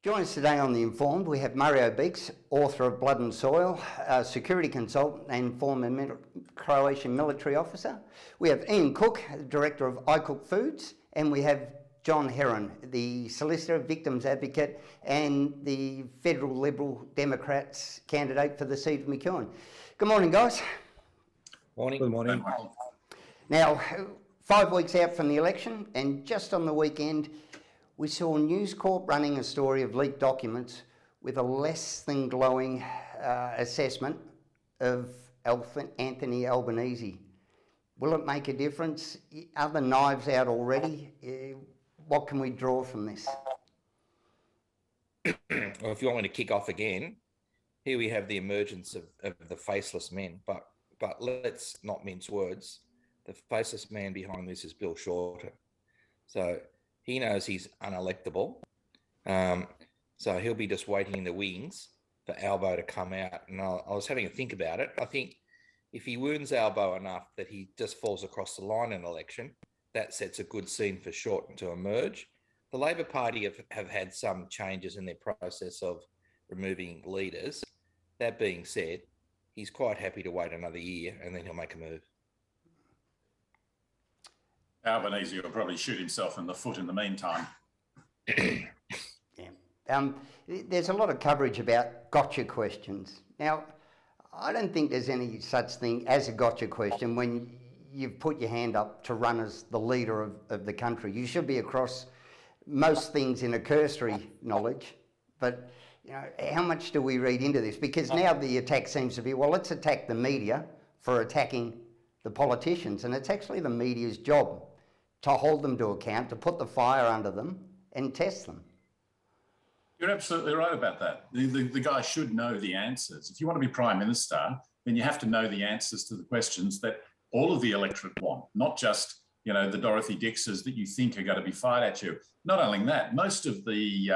Join us today on The Informed. We have Mario Beeks, author of Blood and Soil, security consultant and former Croatian military officer. We have Ian Cook, director of I Cook Foods, and we have John Heron, the solicitor, victims advocate, and the federal Liberal Democrats candidate for the seat of McEwen. Good morning, guys. Morning. Good morning. Now, 5 weeks out from the election, and just on the weekend, we saw News Corp running a story of leaked documents with a less than glowing assessment of Anthony Albanese. Will it make a difference? Are the knives out already? What can we draw from this? Well, if you want me to kick off again, here we have the emergence of the faceless men, but let's not mince words. The faceless man behind this is Bill Shorten. So he knows he's unelectable. So he'll be just waiting in the wings for Albo to come out. And I was having a think about it. I think if he wounds Albo enough that he just falls across the line in an election, that sets a good scene for Shorten to emerge. The Labor Party have had some changes in their process of removing leaders. That being said, he's quite happy to wait another year and then he'll make a move. Albanese will probably shoot himself in the foot in the meantime. Yeah. There's a lot of coverage about gotcha questions. Now, I don't think there's any such thing as a gotcha question when you've put your hand up to run as the leader of the country. You should be across most things in a cursory knowledge, but you know, how much do we read into this? Because now the attack seems to be, well, let's attack the media for attacking the politicians, and it's actually the media's job to hold them to account, to put the fire under them and test them. You're absolutely right about that. The guy should know the answers. If you want to be Prime Minister, then you have to know the answers to the questions that all of the electorate want, not just, you know, the Dorothy Dixes that you think are going to be fired at you. Not only that, most of the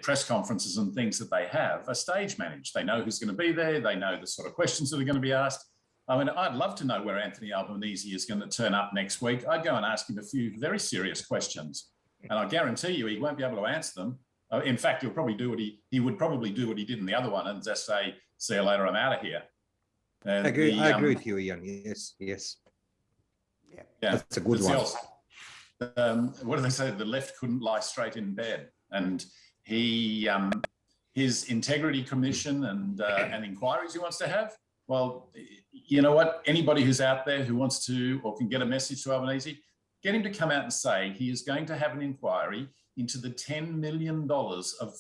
press conferences and things that they have are stage managed. They know who's going to be there. They know the sort of questions that are going to be asked. I mean, I'd love to know where Anthony Albanese is going to turn up next week. I'd go and ask him a few very serious questions, and I guarantee you he won't be able to answer them. In fact, he'll probably do he would probably do what he did in the other one and just say, "See you later, I'm out of here." And I agree with you, Ian. Yes. Yeah, That's a good one. What do they say? The left couldn't lie straight in bed, and he his integrity commission and inquiries he wants to have. Well, you know what? Anybody who's out there who wants to or can get a message to Albanese, get him to come out and say he is going to have an inquiry into the $10 million of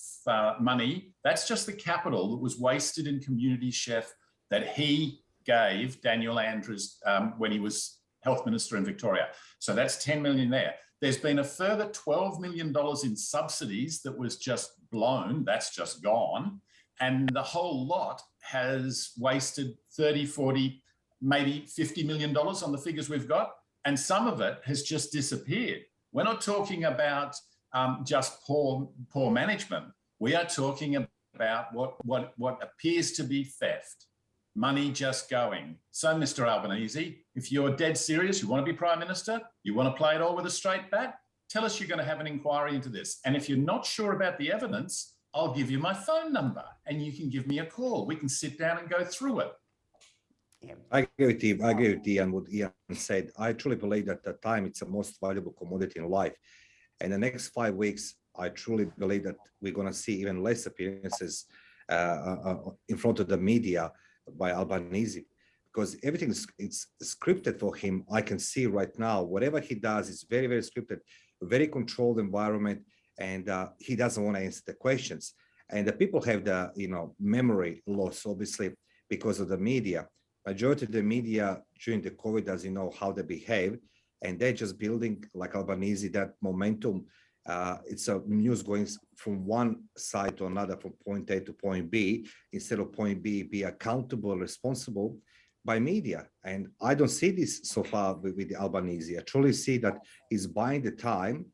money. That's just the capital that was wasted in Community Chef that he gave Daniel Andrews when he was Health Minister in Victoria. So that's 10 million there. There's been a further $12 million in subsidies that was just blown. That's just gone. And the whole lot has wasted 30, 40, maybe $50 million on the figures we've got. And some of it has just disappeared. We're not talking about just poor management. We are talking about what appears to be theft, money just going. So, Mr. Albanese, if you're dead serious, you want to be Prime Minister, you want to play it all with a straight bat, tell us you're going to have an inquiry into this. And if you're not sure about the evidence, I'll give you my phone number and you can give me a call. We can sit down and go through it. Yeah. I agree with you. I agree with Ian, what Ian said. I truly believe that the time it's the most valuable commodity in life. And the next 5 weeks, I truly believe that we're going to see even less appearances in front of the media by Albanese, because everything it's scripted for him. I can see right now, whatever he does is very, very scripted, very controlled environment, and he doesn't want to answer the questions. And the people have the, memory loss, obviously, because of the media. Majority of the media during the COVID doesn't know how they behave, and they're just building, like Albanese, that momentum. It's a news going from one side to another, from point A to point B, instead of point B, be accountable, responsible by media. And I don't see this so far with Albanese. I truly see that he's buying the time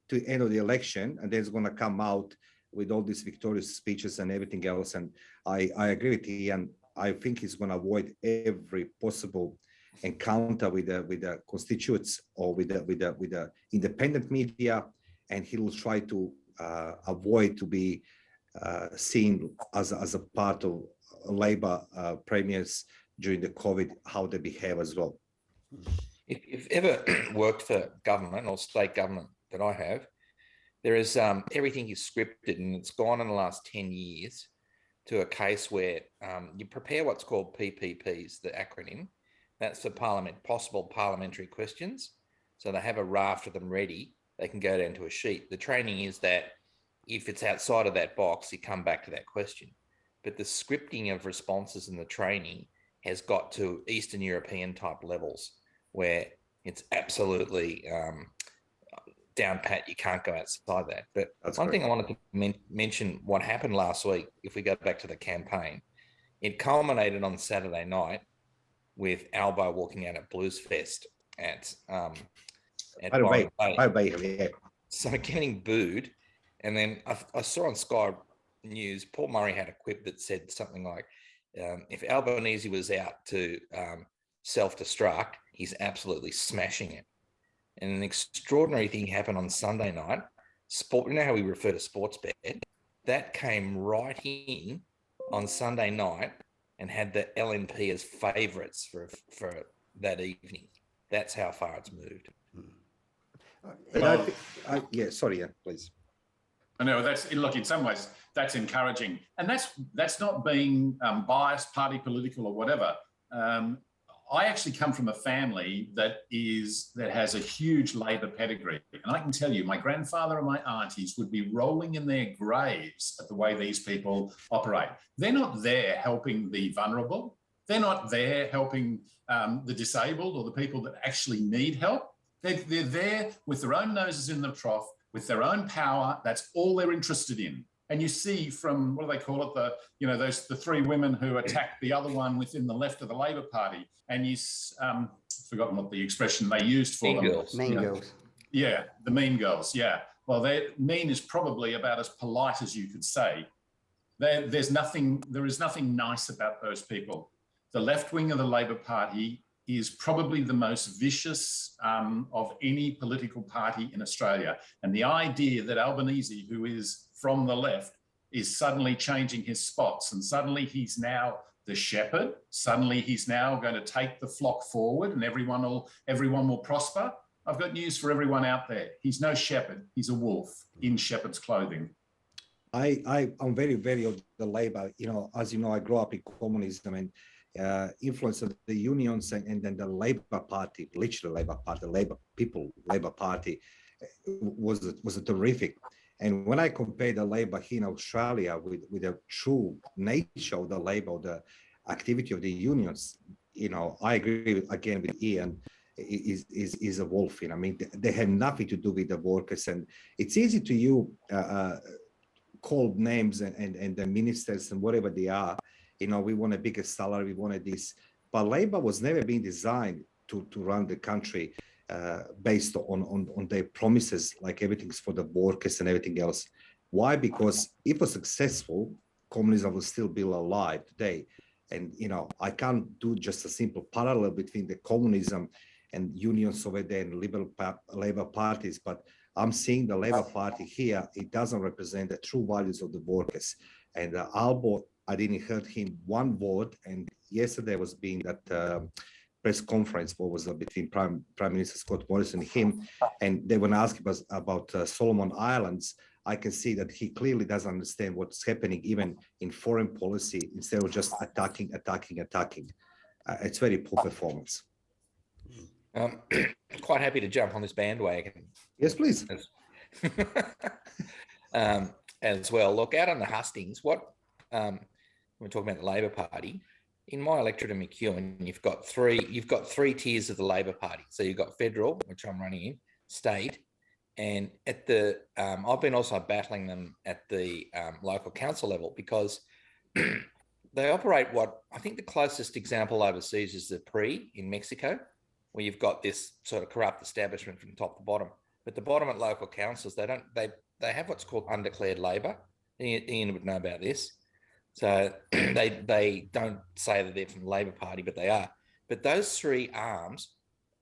to the end of the election, and then it's going to come out with all these victorious speeches and everything else. And I agree with Ian. I think he's going to avoid every possible encounter with the constituents or with the independent media, and he will try to avoid to be seen as a part of Labor premiers during the COVID, how they behave as well. If you've ever worked for government or state government that I have, there is everything is scripted, and it's gone in the last 10 years to a case where you prepare what's called PPPs, the acronym. That's for possible parliamentary questions. So they have a raft of them ready. They can go down to a sheet. The training is that if it's outside of that box, you come back to that question. But the scripting of responses in the training has got to Eastern European type levels where it's absolutely down pat. You can't go outside that. But one thing I wanted to mention, what happened last week, if we go back to the campaign, it culminated on Saturday night with Albo walking out at Blues Fest at Byron Bay. So getting booed. And then I saw on Sky News, Paul Murray had a quip that said something like, if Albanese was out to self-destruct, he's absolutely smashing it. And an extraordinary thing happened on Sunday night. Sport, you know how we refer to sports bet? That came right in on Sunday night and had the LNP as favourites for that evening. That's how far it's moved. Sorry, please. I know look, in some ways that's encouraging, and that's not being biased, party political or whatever. I actually come from a family that has a huge Labor pedigree, and I can tell you, my grandfather and my aunties would be rolling in their graves at the way these people operate. They're not there helping the vulnerable. They're not there helping the disabled or the people that actually need help. They're there with their own noses in the trough, with their own power. That's all they're interested in. And you see from, what do they call it? The three women who attacked the other one within the left of the Labor Party. And forgotten what the expression they used for them. Mean girls. Yeah, the mean girls. Yeah. Well, mean is probably about as polite as you could say. There is nothing nice about those people. The left wing of the Labor Party is probably the most vicious of any political party in Australia. And the idea that Albanese, who is from the left, is suddenly changing his spots, and suddenly he's now the shepherd, suddenly he's now going to take the flock forward and everyone will prosper. I've got news for everyone out there. He's no shepherd, he's a wolf in shepherd's clothing. I'm very, very of the Labor. As you know, I grew up in communism, and influence of the unions and then the Labor Party, literally Labor Party, the Labor Party was terrific. And when I compare the Labor here in Australia with the true nature of the Labor, the activity of the unions, I agree with Ian. Is a wolf. I mean, they have nothing to do with the workers, and it's easy to call names and the ministers and whatever they are. We want a bigger salary, we wanted this, but Labor was never been designed to run the country based on their promises, like everything's for the workers and everything else. Why? Because if it was successful, communism will still be alive today. And I can't do just a simple parallel between the communism and unions over there and liberal Labor parties, but I'm seeing the Labor Party here. It doesn't represent the true values of the workers. And Albo, I didn't heard him one word. And yesterday was being that press conference, what was between Prime Minister Scott Morrison and him, and they were asking us about Solomon Islands. I can see that he clearly doesn't understand what's happening even in foreign policy, instead of just attacking. It's very poor performance. Quite happy to jump on this bandwagon. Yes, please. As well. Look, out on the hustings, we're talking about the Labor Party. In my electorate of McEwen, you've got three tiers of the Labor Party. So you've got federal, which I'm running in, state, and at the I've been also battling them at the local council level, because they operate what I think the closest example overseas is the PRI in Mexico, where you've got this sort of corrupt establishment from top to bottom. But the bottom at local councils, they have what's called undeclared labour. Ian would know about this. So they don't say that they're from the Labor Party, but they are. But those three arms,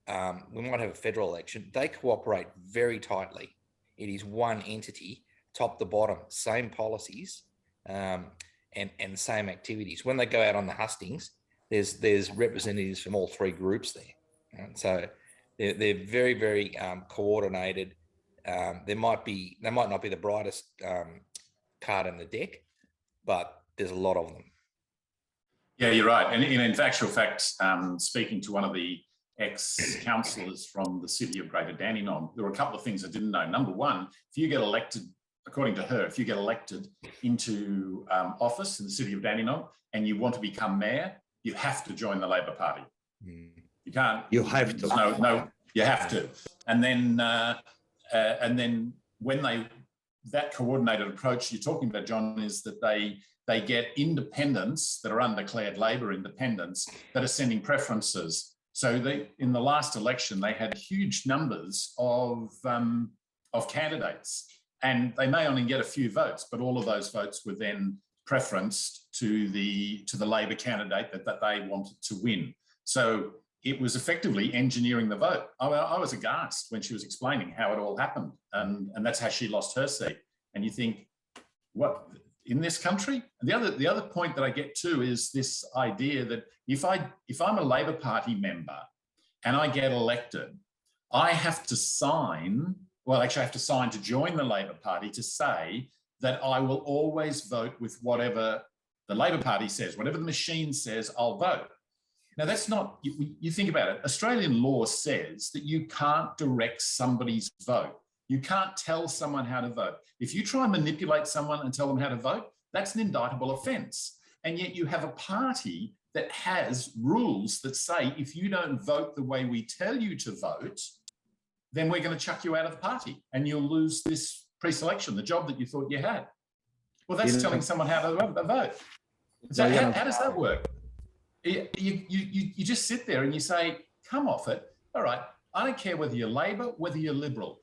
we might have a federal election, they cooperate very tightly. It is one entity, top to bottom, same policies, and same activities. When they go out on the hustings, there's representatives from all three groups there, and so they're very, very coordinated. They might not be the brightest card in the deck, but there's a lot of them. Yeah, you're right. And in actual fact, speaking to one of the ex-councillors from the city of Greater Dandenong, there were a couple of things I didn't know. Number one, if you get elected, according to her, if you get elected into office in the city of Dandenong and you want to become mayor, you have to join the Labor Party. You can't. You have to. No, you have to. And then when that coordinated approach you're talking about, John, is that they get independents that are undeclared Labor independents that are sending preferences. So in the last election, they had huge numbers of candidates, and they may only get a few votes, but all of those votes were then preferenced to the Labor candidate that they wanted to win. So it was effectively engineering the vote. I was aghast when she was explaining how it all happened, and that's how she lost her seat. And you think, what, in this country? And the other point that I get to is this idea that if I'm a Labor Party member and I get elected, I have to sign. Well, actually, I have to sign to join the Labor Party to say that I will always vote with whatever the Labor Party says, whatever the machine says, I'll vote. Now, that's not, you think about it, Australian law says that you can't direct somebody's vote. You can't tell someone how to vote. If you try and manipulate someone and tell them how to vote, that's an indictable offence. And yet you have a party that has rules that say, if you don't vote the way we tell you to vote, then we're going to chuck you out of the party and you'll lose this pre-selection, the job that you thought you had. Well, that's telling someone how to vote. So how does that work? You just sit there and you say, come off it. All right, I don't care whether you're Labor, whether you're Liberal.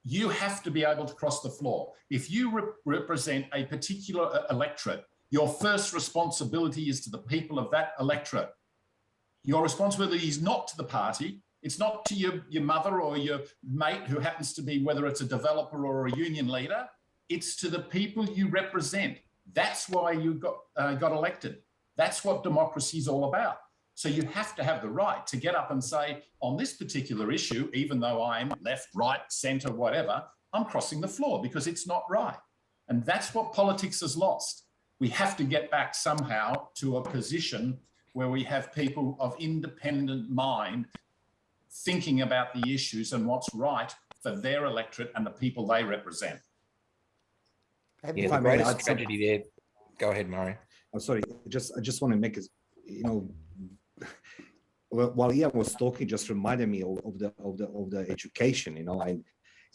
You have to be able to cross the floor. If you represent a particular electorate, your first responsibility is to the people of that electorate. Your responsibility is not to the party. It's not to your mother or your mate who happens to be, whether it's a developer or a union leader. It's to the people you represent. That's why you got elected. That's what democracy is all about. So you have to have the right to get up and say, on this particular issue, even though I'm left, right, centre, whatever, I'm crossing the floor because it's not right. And that's what politics has lost. We have to get back somehow to a position where we have people of independent mind thinking about the issues and what's right for their electorate and the people they represent. Yeah, the greatest tragedy there. Go ahead, Murray. I'm sorry. I just want to make it, while Ian was talking, just reminded me of the education, and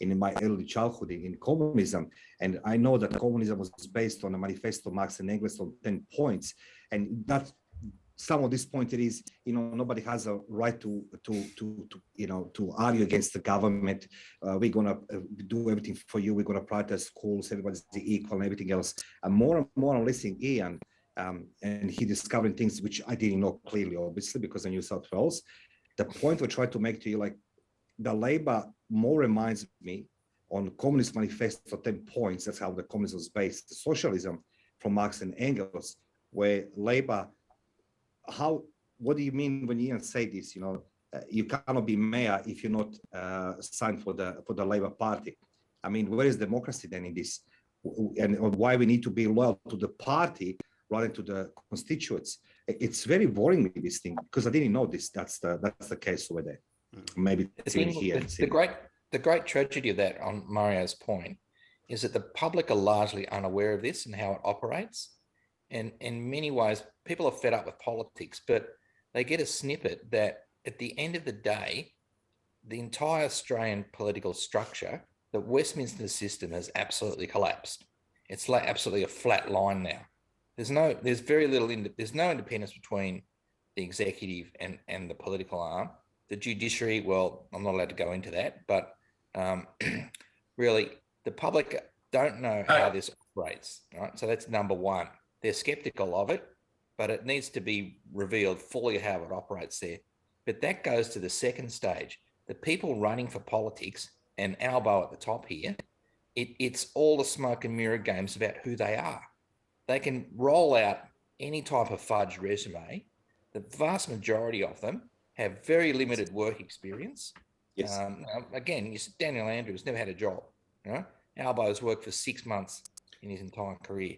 in my early childhood in communism, and I know that communism was based on a manifesto Marx and Engels on 10 points, and that some of this point it is, nobody has a right to argue against the government. We're gonna do everything for you. We're gonna prioritize schools. Everybody's equal and everything else. And more I'm listening Ian. And he discovering things which I didn't know clearly, obviously, because I knew South Wales. The point we try to make to you, like the Labor more reminds me on Communist Manifesto 10 points. That's how the communism was based. The socialism from Marx and Engels, where Labor, what do you mean when you say this? You cannot be mayor if you're not signed for the Labor Party. I mean, where is democracy then in this? And why we need to be loyal to the party rather than to the constituents? It's very boring with this thing because I didn't know this. That's the case over there. Maybe it's even here. The great tragedy of that, on Mario's point, is that the public are largely unaware of this and how it operates. And in many ways, people are fed up with politics, but they get a snippet that at the end of the day, the entire Australian political structure, the Westminster system has absolutely collapsed. It's like absolutely a flat line now. There's no independence between the executive and the political arm. The judiciary, well, I'm not allowed to go into that, but really the public don't know how this operates, right? So that's number one. They're skeptical of it, but it needs to be revealed fully how it operates there. But that goes to the second stage. The people running for politics, and Albo at the top here, it's all the smoke and mirror games about who they are. They can roll out any type of fudge resume. The vast majority of them have very limited work experience. Yes. Again, Daniel Andrews never had a job. You know, Albo's worked for 6 months in his entire career,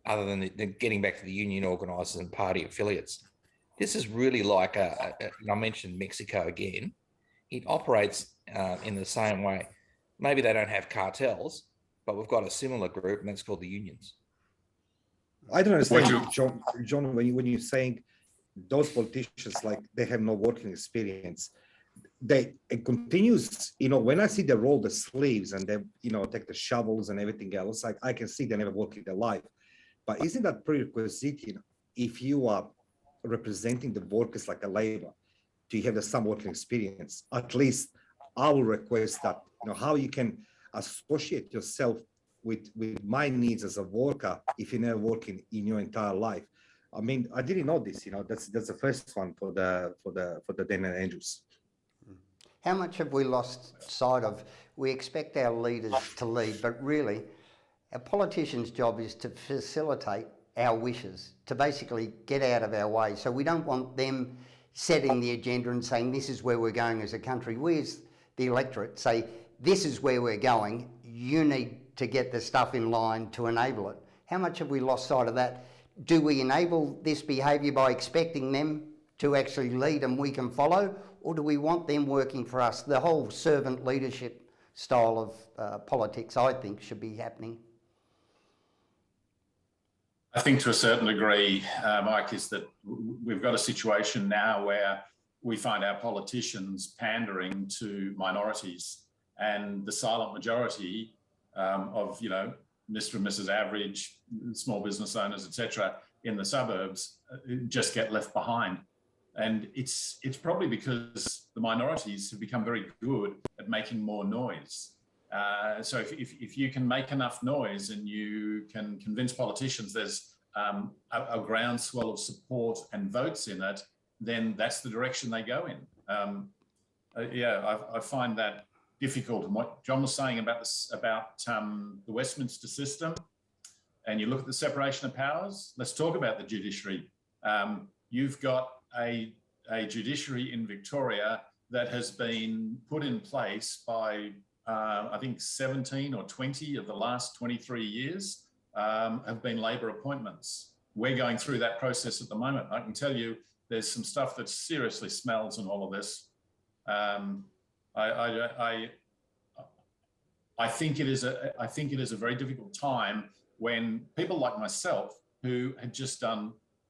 other than getting back to the union organisers and party affiliates. This is really like and I mentioned Mexico again. It operates in the same way. Maybe they don't have cartels, but we've got a similar group, and that's called the unions. I don't understand, John, when you're saying those politicians, like they have no working experience, it continues, when I see they roll the sleeves and they, take the shovels and everything else, like I can see they never work in their life. But isn't that prerequisite, if you are representing the workers like a labor, do you have some working experience? At least I will request that, how you can associate yourself with my needs as a worker if you never work in your entire life. I mean, I didn't know this, that's the first one for the Daniel Andrews. How much have we lost sight of? We expect our leaders to lead, but really our politicians' job is to facilitate our wishes, to basically get out of our way. So we don't want them setting the agenda and saying this is where we're going as a country. We as the electorate say this is where we're going, you need to get the stuff in line to enable it. How much have we lost sight of that? Do we enable this behaviour by expecting them to actually lead and we can follow, or do we want them working for us? The whole servant leadership style of politics, I think, should be happening. I think to a certain degree, Mike, is that we've got a situation now where we find our politicians pandering to minorities, and the silent majority of, Mr. and Mrs. Average, small business owners, etc., in the suburbs just get left behind. And it's probably because the minorities have become very good at making more noise. So if you can make enough noise and you can convince politicians there's a groundswell of support and votes in it, then that's the direction they go in. I find that difficult. And what John was saying about the Westminster system, and you look at the separation of powers, let's talk about the judiciary. You've got a judiciary in Victoria that has been put in place by, I think, 17 or 20 of the last 23 years have been Labor appointments. We're going through that process at the moment. I can tell you there's some stuff that seriously smells in all of this. I think it is a very difficult time when people like myself, who had just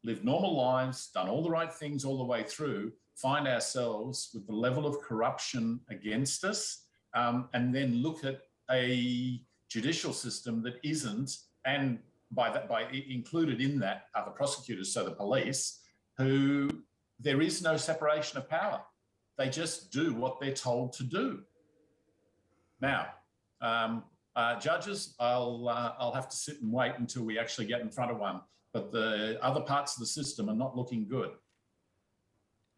lived normal lives, done all the right things all the way through, find ourselves with the level of corruption against us, and then look at a judicial system that isn't, and by included in that are the prosecutors, so the police, who there is no separation of power. They just do what they're told to do. Now, judges, I'll have to sit and wait until we actually get in front of one. But the other parts of the system are not looking good.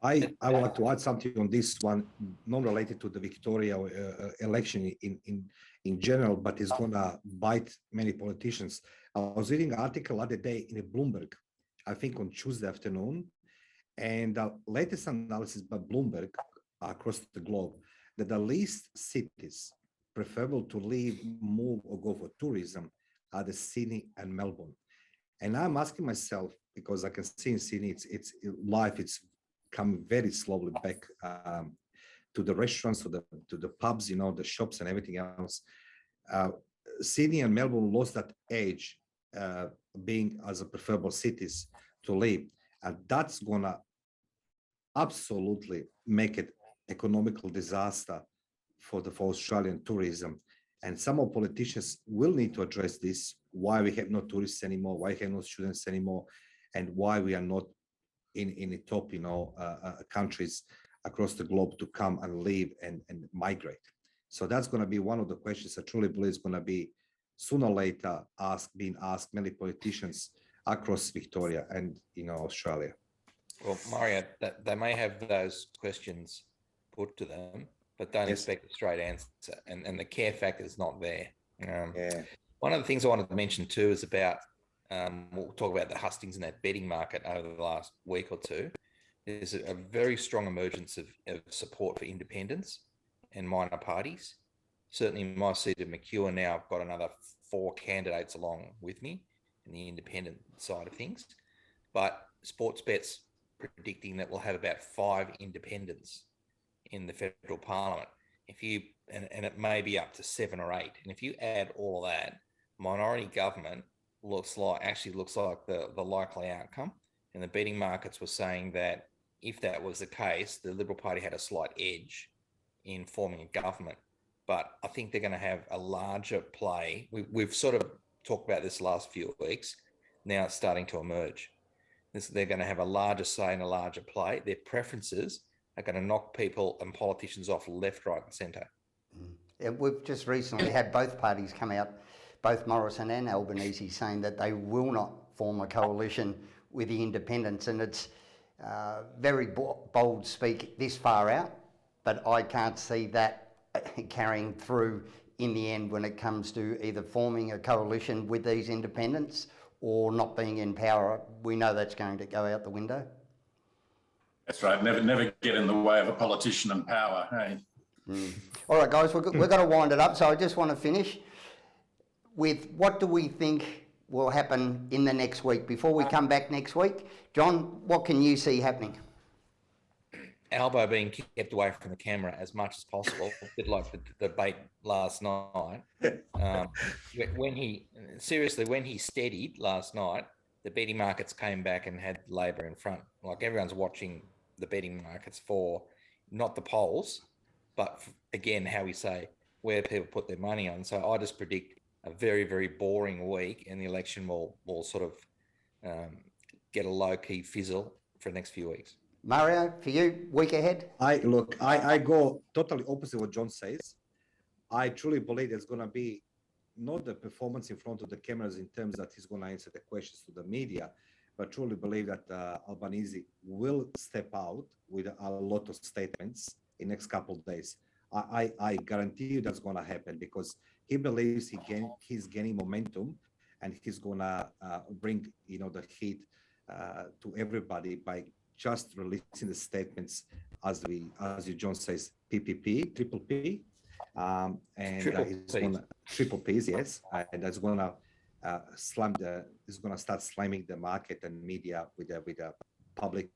I want to add something on this one, not related to the Victoria election in general, but it's going to bite many politicians. I was reading an article the other day in a Bloomberg, I think on Tuesday afternoon, and the latest analysis by Bloomberg across the globe, that the least cities preferable to live, move, or go for tourism are the Sydney and Melbourne. And I'm asking myself, because I can see in Sydney, it's coming very slowly back to the restaurants, to the pubs, the shops and everything else. Sydney and Melbourne lost that edge, being as a preferable cities to live, and that's gonna absolutely make it economical disaster for Australian tourism. And some of politicians will need to address this, why we have no tourists anymore, why we have no students anymore, and why we are not in the top, countries across the globe to come and live and migrate. So that's going to be one of the questions I truly believe is going to be sooner or later being asked many politicians across Victoria and Australia. Well, Mario, they may have those questions put to them, but don't expect a straight answer, and the care factor is not there. Yeah. One of the things I wanted to mention too is about, we'll talk about the hustings in that betting market over the last week or two. There's a very strong emergence of support for independents and minor parties. Certainly in my seat of McEwen now, I've got another 4 candidates along with me in the independent side of things. But Sportsbet's predicting that we'll have about 5 independents in the federal parliament. If you and it may be up to 7 or 8. And if you add all of that, minority government looks like the likely outcome. And the betting markets were saying that if that was the case, the Liberal Party had a slight edge in forming a government. But I think they're going to have a larger play. We've sort of talked about this last few weeks. Now it's starting to emerge. They're going to have a larger say and a larger play. Their preferences are going to knock people and politicians off left, right and centre. And we've just recently had both parties come out, both Morrison and Albanese, saying that they will not form a coalition with the independents. And it's very bold speak this far out, but I can't see that carrying through in the end when it comes to either forming a coalition with these independents or not being in power. We know that's going to go out the window. That's right. Never get in the way of a politician and power. Hey. All right, guys, we're going to wind it up. So I just want to finish with what do we think will happen in the next week? Before we come back next week, John, what can you see happening? Albo being kept away from the camera as much as possible, a bit like the debate last night. When he steadied last night, the betting markets came back and had Labor in front. Like everyone's watching the betting markets for not the polls, but again, how we say where people put their money on. So I just predict a very, very boring week, and the election will sort of get a low key fizzle for the next few weeks. Mario, for you, week ahead? I go totally opposite what John says. I truly believe there's going to be not the performance in front of the cameras in terms that he's going to answer the questions to the media, but truly believe that Albanese will step out with a lot of statements in the next couple of days. I guarantee you that's going to happen because he believes he's gaining momentum and he's going to bring the heat to everybody by just releasing the statements as John says, PPP, triple P, and he's gonna triple P's, yes, and that's gonna he's gonna start slamming the market and media with a public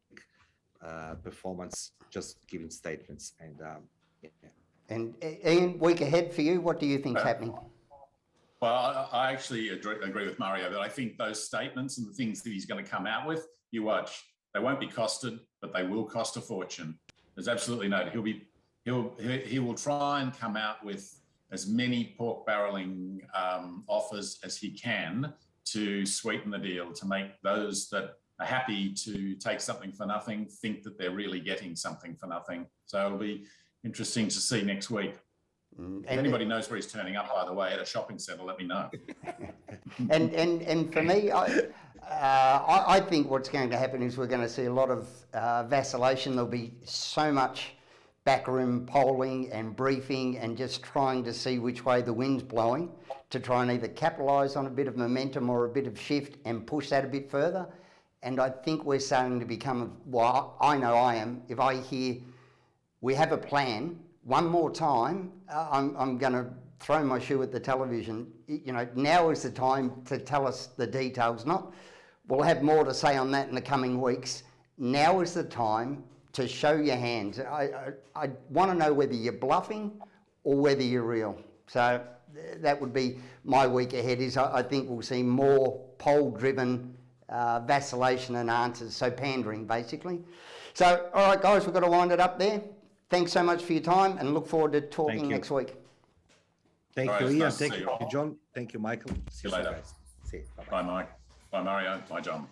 performance, just giving statements and yeah. And Ian, week ahead for you, what do you think's happening? Well, I actually agree with Mario that I think those statements and the things that he's going to come out with, you watch. They won't be costed, but they will cost a fortune. There's absolutely no. He will try and come out with as many pork barreling offers as he can to sweeten the deal, to make those that are happy to take something for nothing think that they're really getting something for nothing. So it'll be interesting to see next week. If anybody knows where he's turning up, by the way, at a shopping centre, let me know. and for me, I think what's going to happen is we're going to see a lot of vacillation. There'll be so much backroom polling and briefing and just trying to see which way the wind's blowing to try and either capitalise on a bit of momentum or a bit of shift and push that a bit further. And I think we're starting to become, well, I know I am, if I hear we have a plan, one more time, I'm going to throw my shoe at the television. Now is the time to tell us the details. We'll have more to say on that in the coming weeks. Now is the time to show your hands. I want to know whether you're bluffing or whether you're real. So that would be my week ahead. I think we'll see more poll-driven vacillation and answers, so pandering basically. So, all right, guys, we've got to wind it up there. Thanks so much for your time and look forward to talking next week. Thank All you, right, Ian. nice to Thank see you, you all. John. Thank you, Michael. See you later. Guys. See you. Bye-bye. Bye, Mike. Bye, Mario. Bye, John.